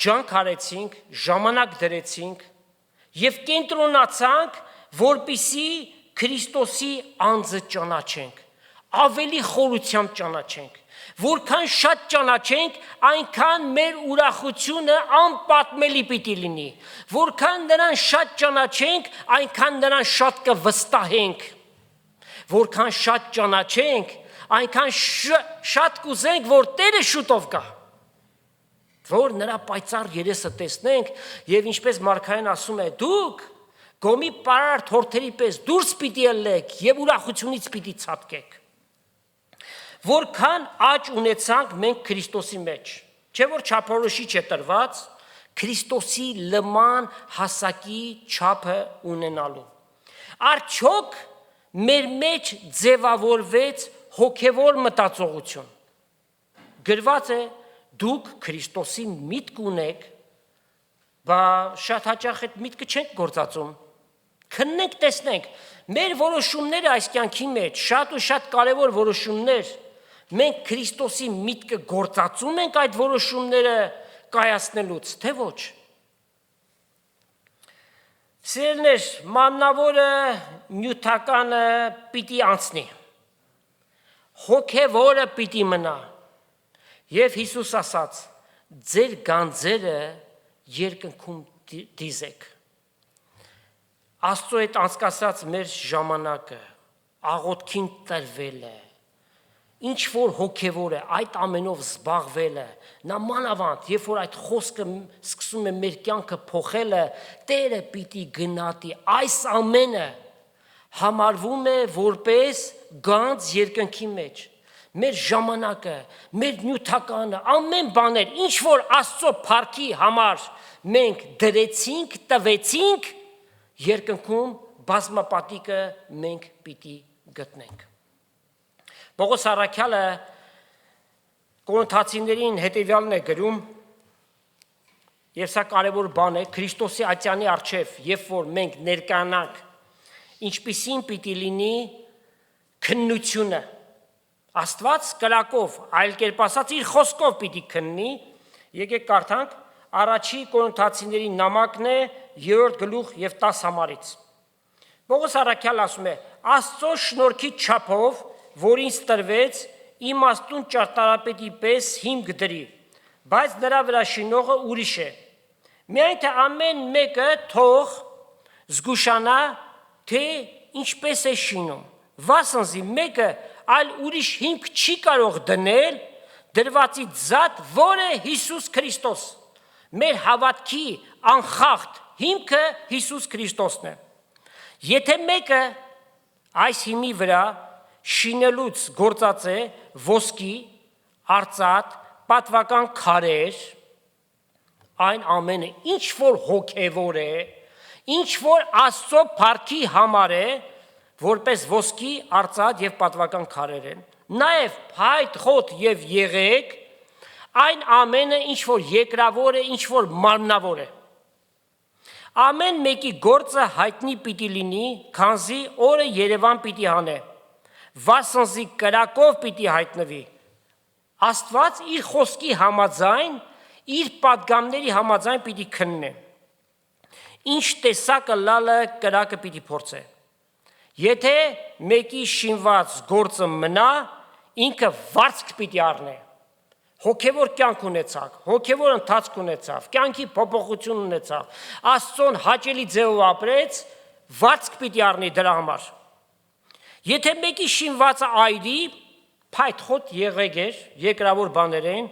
ջանք արեցինք, ժամանակ դրեցինք և կենտրոնացանք, որպեսզի Քրիստոսի անձը ճանաչենք, ավելի խորությամբ ճանաչենք, Որքան շատ ճանաչենք, այնքան մեր ուրախությունը անպատմելի պիտի լինի։ Որքան նրան շատ ճանաչենք, այնքան նրան շատ կվստահենք։ Որքան շատ ճանաչենք, այնքան շատ կուզենք, որ Տերը շուտով գա։ Որ նրա պայծառ երեսը տեսնենք, եւ ինչպես Մարգարեն ասում է, դուք գոմի պարարտ հորթերի պես դուրս պիտի ելեք եւ ուրախությունից պիտի ցատկեք։ Որքան աճ ունեցանք մենք Քրիստոսի մեջ, չէ՞ որ չափորոշիչ է տրված Քրիստոսի լման հասակի չափը ունենալու։ Արդյոք մեր մեջ ձևավորվեց հոգևոր մտածողություն։ Գրված է դուք Քրիստոսի միտք ունեք, բա շատ հաճախ այդ միտքը չենք գործածում։ Քննենք, տեսնենք, մեր որոշումները այս կյանքի մեջ շատ ու շատ կարևոր որոշումներ, մենք Քրիստոսի միտքը գործածում ենք այդ որոշումները կայացնելուց, թե ոչ։ Սիրելիներ, մաննավորը նյութականը պիտի անցնի, հոգևորը պիտի մնա, եւ Հիսուս ասաց, ձեր գանձերը երկնքում դիզեք։ Աստծո հետ անցկացած մեր ժամանակը աղոթքին տրվել է, ինչ որ հոգևոր է, այդ ամենով զբաղվել է, նամանավանդ, երբ որ այդ խոսքը սկսում է մեր կյանքը փոխելը, Տերը պիտի գնահատի, այս ամենը համարվում է որպես գանձ երկնքի մեջ, մեր ժամանակը, մեր նյութականը, ամեն բաներ, ինչ որ Աստծո փառքի համար մենք դրեցինք, տվեցինք, երկնքում բազմապատիկը մենք պիտի գտնենք։ Պողոս առաքյալը Կորինթացիներին հետևյալն է գրում, եւ սա կարևոր բան է, Քրիստոսի ատյանի առջև, երբ որ մենք ներկայանանք, ինչպիսին պիտի լինի քննությունը։ Աստված կրակով, այլ կերպ ասած, իր խոսքով պիտի քննի։ Եկեք կարդանք առաջի Կորինթացիների նամակն է 3-րդ գլուխ եւ 10 համարից։ Պողոս առաքյալը ասում է. Աստծո շնորհքի չափով, որ ինձ տրվեց, իմաստուն ճարտարապետի պես հիմք դրի, բայց նրա վրա շինողը ուրիշ է։ Միայն թե ամեն մեկը թող զգուշանա, թե ինչպես է շինում։ Վասնզի մեկը այլ ուրիշ հիմք չի կարող դնել դրվածի զատ, որը Հիսուս Քրիստոս։ Մեր հավատքի անխախտ հիմքը Հիսուս Քրիստոսն է։ Եթե մեկը այս հիմի վրա շինելուց գործած է ոսկի, արծաթ, պատվական քարեր, այն ամենը ինչ որ հոգևոր է, ինչ որ Աստծո փառքի համար է, որպես ոսկի, արծաթ եւ պատվական քարեր են, նաեւ փայտ, խոտ եւ եղեգ, այն ամենը ինչ որ երկրավոր է, ինչ որ մարմնավոր է։ Ամեն մեկի գործը հայտնի պիտի լինի, քանզի օրը Երևան պիտի հանե, վասնզի կրակով պիտի հայտնվի։ Աստված իր խոսքի համաձայն, իր պատգամների համաձայն պիտի քննե։ Ինչ տեսակը լալը կրակը պիտի փորձե։ Եթե մեկի շինված գործը մնա, ինքը վարձք պիտի առնե։ Հոգևոր կյանք ունեցավ, հոգևոր ընթացք ունեցավ, կյանքի փոփոխություն ունեցավ, Աստծոն հաճելի ձևով ապրեց, վարձք պիտի առնի դրա համար։ Եթե մեկի շինվածը այրի, փայտ խոտ եղեգ էր, երկրավոր բաներ են,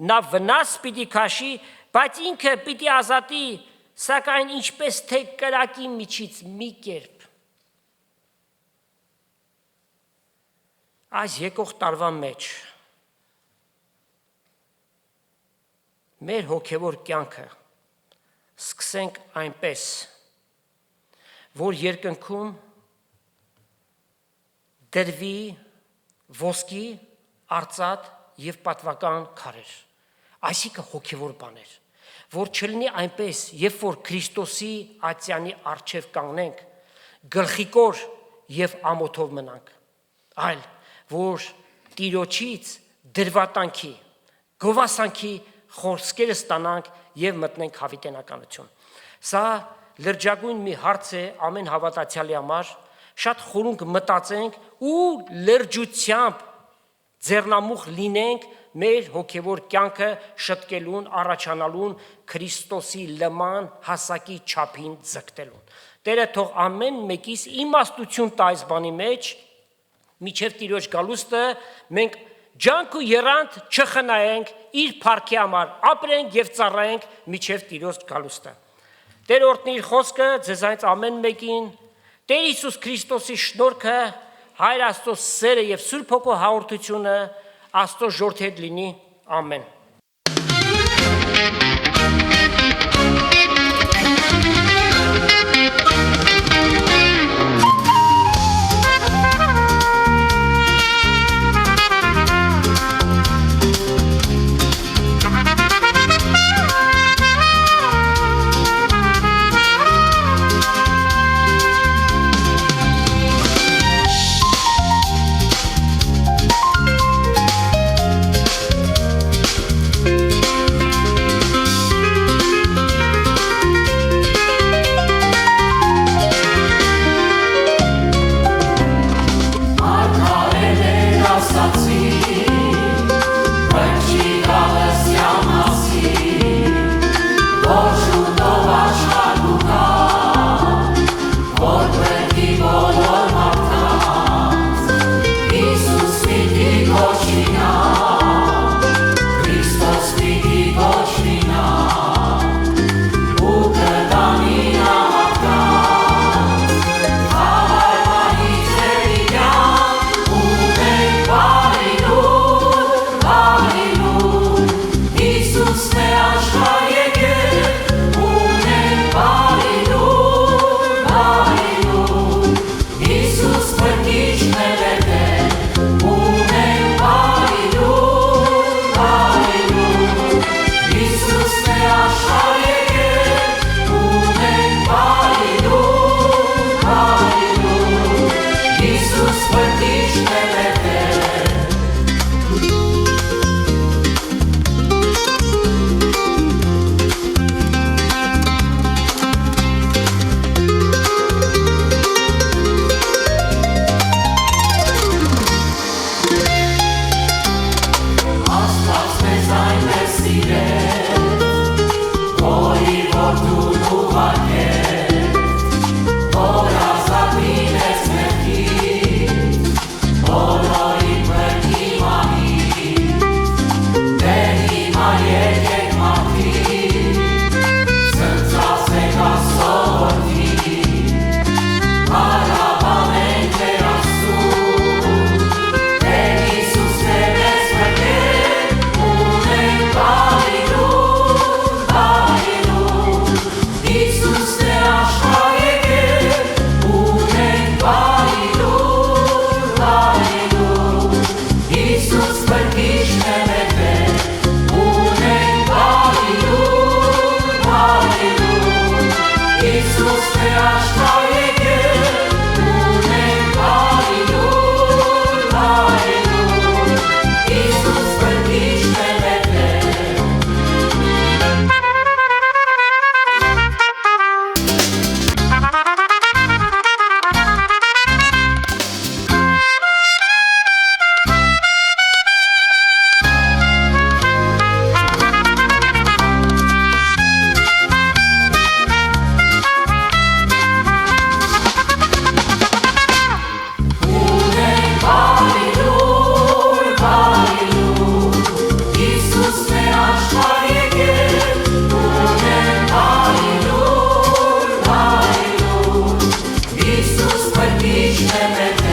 նա վնաս պիտի քաշի, բայց ինքը պիտի ազատի, սակայն ինչպես թե կրակի միջից մի կերպ։ Այս եկող տարվա մեջ մեր հոգևոր կյանքը սկսենք այնպես, որ երկնքում դրվի ոսկի, արծաթ եւ պատվական քարեր, այսինքն հոգևոր բաներ, որ չլինի այնպես, երբ որ Քրիստոսի ատյանի առջև կանգնենք, գլխիկոր եւ ամոթով մնանք, այլ որ Տիրոջից դրվատանքի, գովասանքի խոսքերը ստանանք եւ մտնենք հավիտենականություն։ Սա լրջագույն մի հարց է ամեն հավատացյալի համար, շատ խորունկ մտածենք ու լրջությամբ ձեռնամուխ լինենք մեր հոգևոր կյանքը շտկելուն, առաջանալուն, Քրիստոսի լման հասակի չափին ձգտելուն։ Տերը թող ամեն մեկիս իմաստություն տա այս բանի մեջ, միջև Տիրոջ գալուստը մենք ջանք ու երանդ չխնայենք, իր փառքի համար ապրենք եւ ծառայենք միջև Տիրոջ գալուստը։ Տեր օրհնի իր խոսքը ձեզանից ամեն մեկին, Տեր Հիսուս Քրիստոսի շնորհքը, Հայր Աստծո սերը եւ Սուրբ Հոգու հաղորդությունը Աստծո ժողովրդի հետ լինի, ամեն։ Iisus, părniște-me